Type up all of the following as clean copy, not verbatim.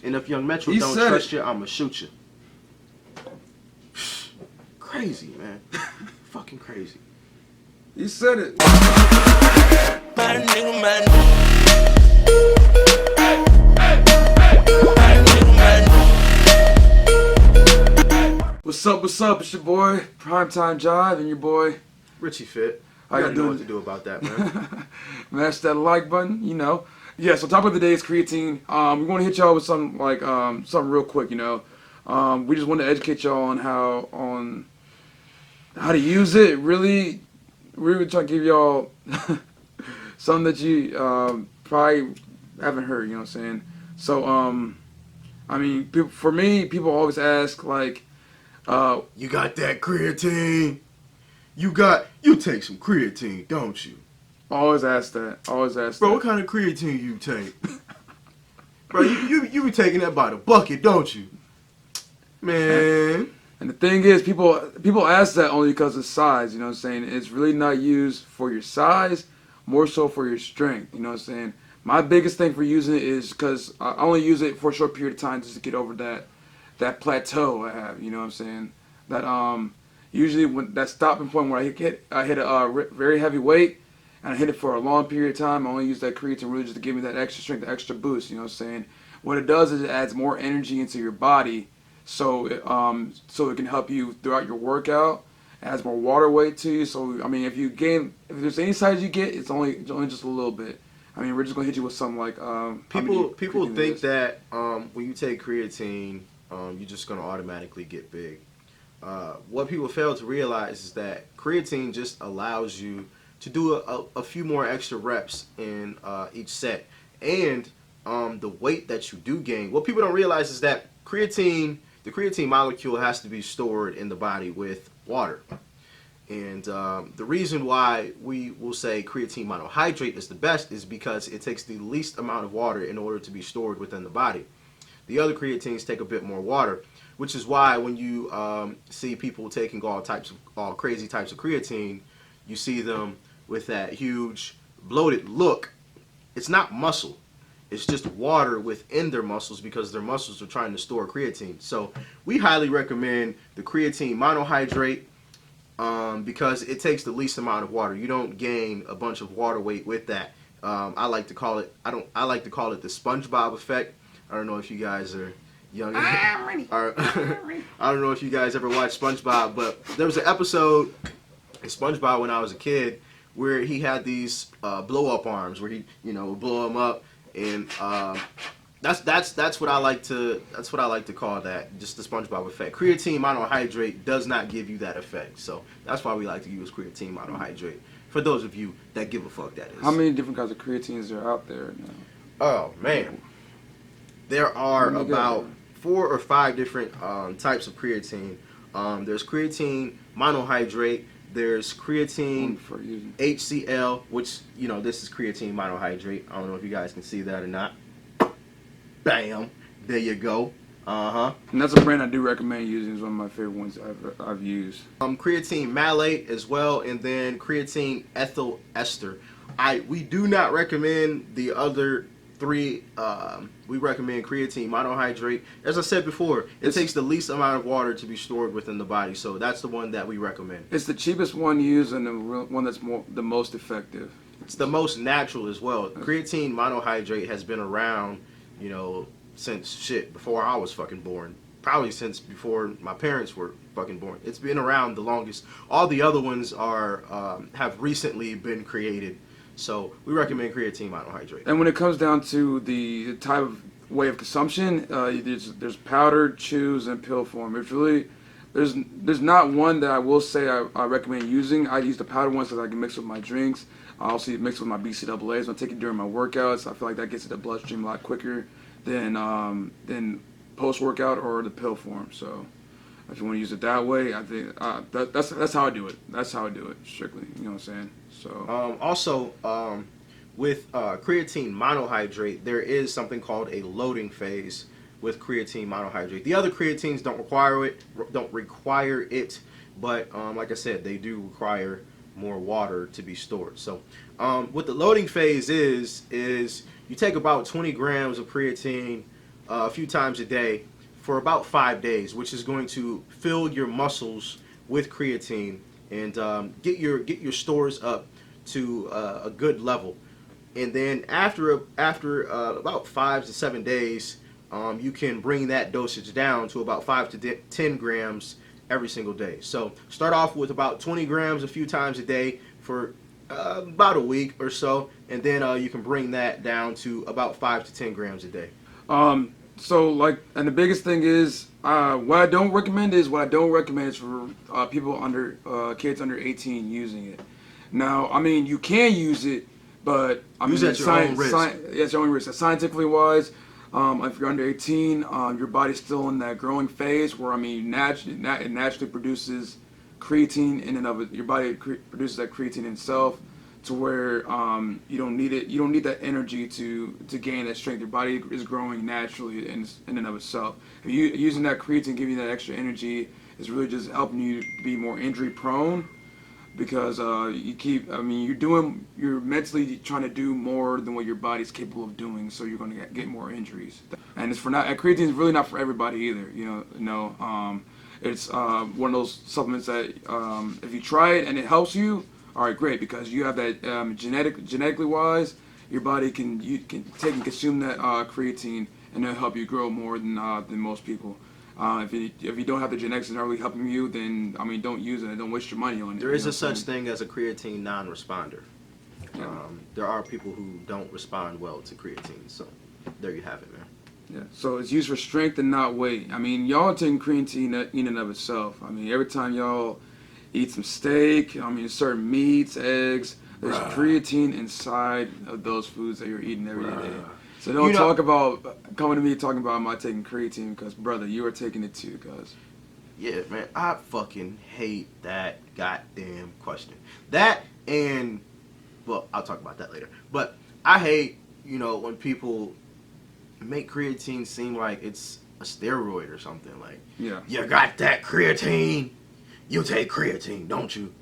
And if Young Metro He don't said trust it. you, I'ma shoot you. Crazy, man. Fucking crazy. He said it. What's up? What's up? It's your boy Primetime Jive and your boy Richie Fit. How I you gotta know doing? what to do about that, man. Mash that like button, you know. Yeah, so topic of the day is creatine. We want to hit y'all with something real quick, you know. We just want to educate y'all on how to use it. Really, we were trying to give y'all something that you probably haven't heard. You know what I'm saying? So, I mean, for me, people always ask like, You got that creatine? You take some creatine, don't you? always ask that. Bro, what kind of creatine you take? Bro, you be taking that by the bucket, don't you? Man. And the thing is, people ask that only because of size. You know what I'm saying? It's really not used for your size, more so for your strength. You know what I'm saying? My biggest thing for using it is because I only use it for a short period of time just to get over that plateau I have. You know what I'm saying? That usually when that stopping point where I hit a very heavy weight and I hit it for a long period of time. I only use that creatine really just to give me that extra strength, the extra boost. You know what I'm saying? What it does is it adds more energy into your body, so it can help you throughout your workout. It adds more water weight to you. So I mean, if there's any size you get, it's only just a little bit. I mean, we're just gonna hit you with something like People think that when you take creatine, you're just gonna automatically get big. What people fail to realize is that creatine just allows you to do a few more extra reps in each set, and the weight that you do gain. What people don't realize is that the creatine molecule has to be stored in the body with water. And the reason why we will say creatine monohydrate is the best is because it takes the least amount of water in order to be stored within the body. The other creatines take a bit more water, which is why when you see people taking all crazy types of creatine, you see them with that huge bloated look. It's not muscle. It's just water within their muscles because their muscles are trying to store creatine. So we highly recommend the creatine monohydrate because it takes the least amount of water. You don't gain a bunch of water weight with that. I like to call it the SpongeBob effect. I don't know if you guys are young. I don't know if you guys ever watched SpongeBob, but there was an episode in SpongeBob when I was a kid where he had these blow up arms where he would blow them up, and that's what I like to call that, just the SpongeBob effect. Creatine monohydrate does not give you that effect, so that's why we like to use creatine monohydrate. For those of you that give a fuck, that is. How many different kinds of creatines are out there now? Oh man, there are about 4 or 5 different types of creatine. There's creatine monohydrate. There's creatine HCl, which, this is creatine monohydrate. I don't know if you guys can see that or not. Bam. There you go. And that's a brand I do recommend using. It's one of my favorite ones I've used. Creatine malate as well, and then creatine ethyl ester. We do not recommend the other 3. We recommend creatine monohydrate. As I said before, it takes the least amount of water to be stored within the body, so that's the one that we recommend. It's the cheapest one used and the one that's the most effective. It's the most natural as well. Creatine monohydrate has been around, since before I was fucking born. Probably since before my parents were fucking born. It's been around the longest. All the other ones have recently been created. So we recommend creatine monohydrate. And when it comes down to the type of way of consumption, there's powdered, chews, and pill form. It's really there's not one that I will say I recommend using. I use the powdered ones because I can mix with my drinks. I also mix with my BCAAs. I take it during my workouts. I feel like that gets to the bloodstream a lot quicker than post workout or the pill form. So if you want to use it that way, I think that's how I do it. That's how I do it strictly. You know what I'm saying? So also with creatine monohydrate, there is something called a loading phase with creatine monohydrate. The other creatines don't require it, but like I said, they do require more water to be stored. So what the loading phase is you take about 20 grams of creatine a few times a day for about 5 days, which is going to fill your muscles with creatine and get your stores up to a good level. And then after about 5 to 7 days, you can bring that dosage down to about 5 to 10 grams every single day. So start off with about 20 grams a few times a day for about a week or so, and then you can bring that down to about 5 to 10 grams a day. So like, and the biggest thing is, what I don't recommend is for people under, kids under 18 using it. Now, I mean, you can use it, but I Use mean, at your own risk. It's your own risk. Scientifically wise, if you're under 18, your body's still in that growing phase where, I mean, it naturally produces creatine in and of it. Your body produces that creatine itself, to where you don't need it. You don't need that energy to gain that strength. Your body is growing naturally in and of itself. If you using that creatine, giving you that extra energy, is really just helping you be more injury prone. Because you're mentally trying to do more than what your body's capable of doing, so you're going to get more injuries. And creatine is really not for everybody either. It's one of those supplements that if you try it and it helps you, all right, great, because you have that genetically wise, your body can take and consume that creatine, and it'll help you grow more than most people. If you don't have the genetics that are really helping you, then I mean, don't use it and don't waste your money on it. There is a such thing as a creatine non-responder. Yeah. There are people who don't respond well to creatine, so there you have it, man. Yeah. So it's used for strength and not weight. I mean, y'all taking creatine in and of itself. I mean, every time y'all eat some steak, I mean, certain meats, eggs, there's creatine inside of those foods that you're eating every day. So don't talk about coming to me talking about am I taking creatine, because brother, you are taking it too, cuz. Yeah, man, I fucking hate that goddamn question. That and, well, I'll talk about that later. But I hate, when people make creatine seem like it's a steroid or something. Like, yeah, you got that creatine, you take creatine, don't you?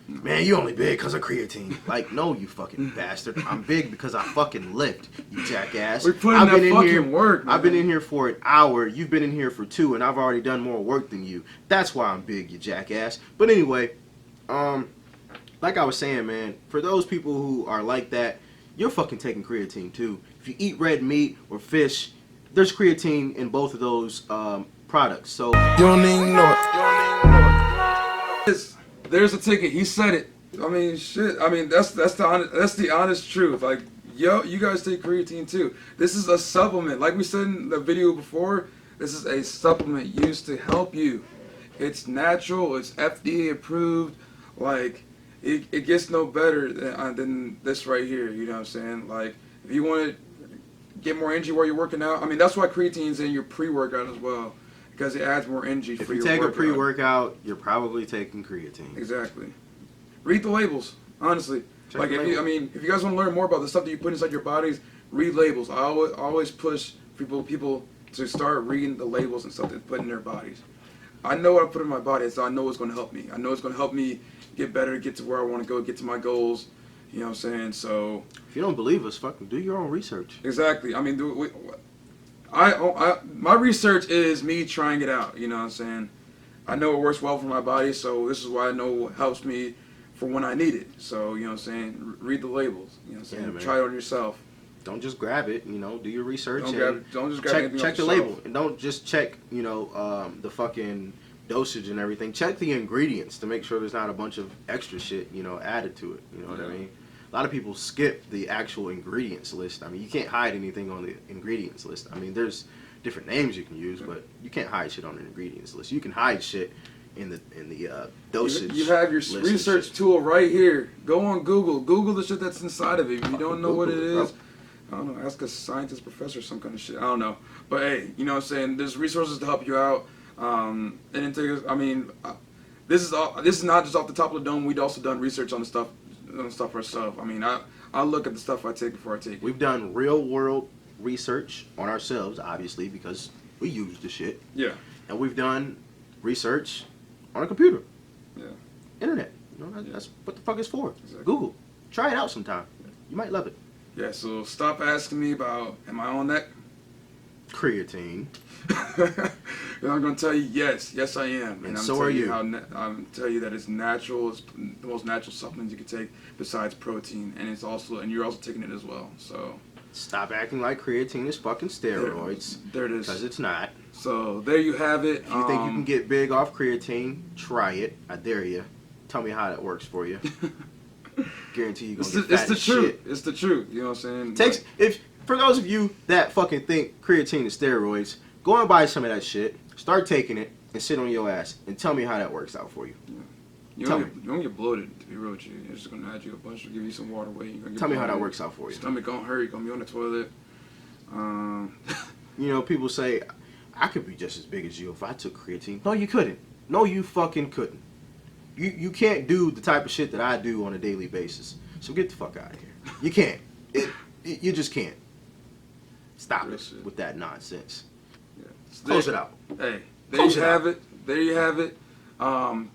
Man, you only big because of creatine. Like, no, you fucking bastard. I'm big because I fucking lift, you jackass. We're putting that fucking work, man. I've been in here for an hour. You've been in here for 2, and I've already done more work than you. That's why I'm big, you jackass. But anyway, like I was saying, man, for those people who are like that, you're fucking taking creatine too. If you eat red meat or fish, there's creatine in both of those products. So You don't even know it. There's a ticket. He said it. I mean, shit. I mean, that's the honest truth. Like, yo, you guys take creatine too. This is a supplement. Like we said in the video before, this is a supplement used to help you. It's natural. It's FDA approved. Like, it gets no better than this right here. You know what I'm saying? Like, if you want to get more energy while you're working out, I mean, that's why creatine's in your pre-workout as well. Because it adds more energy for your workout. If you take a pre-workout, you're probably taking creatine. Exactly. Read the labels, honestly. Like, if you guys want to learn more about the stuff that you put inside your bodies, read labels. I always push people to start reading the labels and stuff they put in their bodies. I know what I put in my body, so I know it's going to help me. I know it's going to help me get better, get to where I want to go, get to my goals. You know what I'm saying? So if you don't believe us, fucking do your own research. Exactly. I mean, my research is me trying it out, you know what I'm saying? I know it works well for my body, so this is why I know it helps me for when I need it. So, you know what I'm saying? Read the labels, you know what I'm saying? Yeah, try it on yourself. Don't just grab it, do your research. Don't just grab anything check off the the label. shelf. And don't just check, the fucking dosage and everything. Check the ingredients to make sure there's not a bunch of extra shit, added to it. You know what I mean? A lot of people skip the actual ingredients list. I mean, you can't hide anything on the ingredients list. I mean, there's different names you can use, but you can't hide shit on the ingredients list. You can hide shit in the dosage. You have your research tool right here. Go on Google. Google the shit that's inside of it. If you don't know what it is, I don't know. Ask a scientist, professor, some kind of shit. I don't know. But hey, you know what I'm saying? There's resources to help you out. And then this is not just off the top of the dome. We'd also done research on the stuff ourselves. I mean, I look at the stuff I take before I take it. We've done real world research on ourselves, obviously, because we use the shit. Yeah. And we've done research on a computer. Yeah. Internet. You know, that's what the fuck it's for. Exactly. Google. Try it out sometime. You might love it. Yeah, so stop asking me about, am I on that? Creatine. And I'm going to tell you, yes, I am. And I'm so telling are you. I'm tell you that it's natural. It's the most natural supplement you can take besides protein, and you're also taking it as well. So Stop acting like creatine is fucking steroids. there it is. Because it's not. So there you have it. If you think you can get big off creatine, try it. I dare you. Tell me how that works for you. Guarantee you're gonna get fat it's the as truth. shit. It's the truth. You know what I'm saying? Takes for those of you that fucking think creatine is steroids, go and buy some of that shit. Start taking it and sit on your ass and tell me how that works out for you. You don't get bloated, to be real with you. It's just gonna add you a bunch, give you some water weight. Tell me how that works out for you. Stomach gonna hurt. You're gonna be on the toilet. You know, people say, I could be just as big as you if I took creatine. No, you couldn't. No, you fucking couldn't. You can't do the type of shit that I do on a daily basis. So get the fuck out of here. You can't. You just can't. Stop it with that nonsense. Yeah. Close it out. Hey, there you have it. There you have it.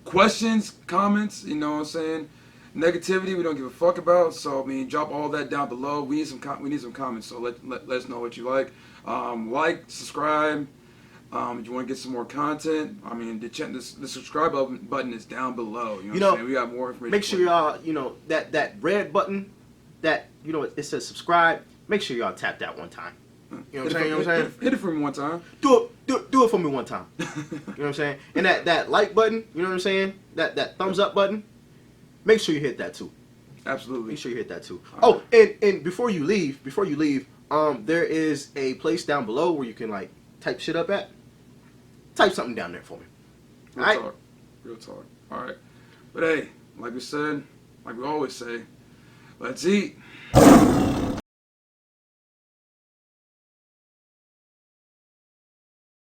Questions, comments, you know what I'm saying? Negativity, we don't give a fuck about. So I mean, drop all that down below. We need some comments. So let us know what you like. Like, subscribe. If you want to get some more content, I mean, the subscribe button is down below. You know what I'm saying? We got more information. Make sure y'all, that red button, that it says subscribe. Make sure y'all tap that one time. You know what I'm saying? Hit it for me one time. Do it for me one time. You know what I'm saying? And that like button, you know what I'm saying? That thumbs up button, make sure you hit that too. Absolutely. Make sure you hit that too. Oh, and before you leave, there is a place down below where you can like type shit up at. Type something down there for me. Real talk. All right. But hey, like we said, like we always say, let's eat.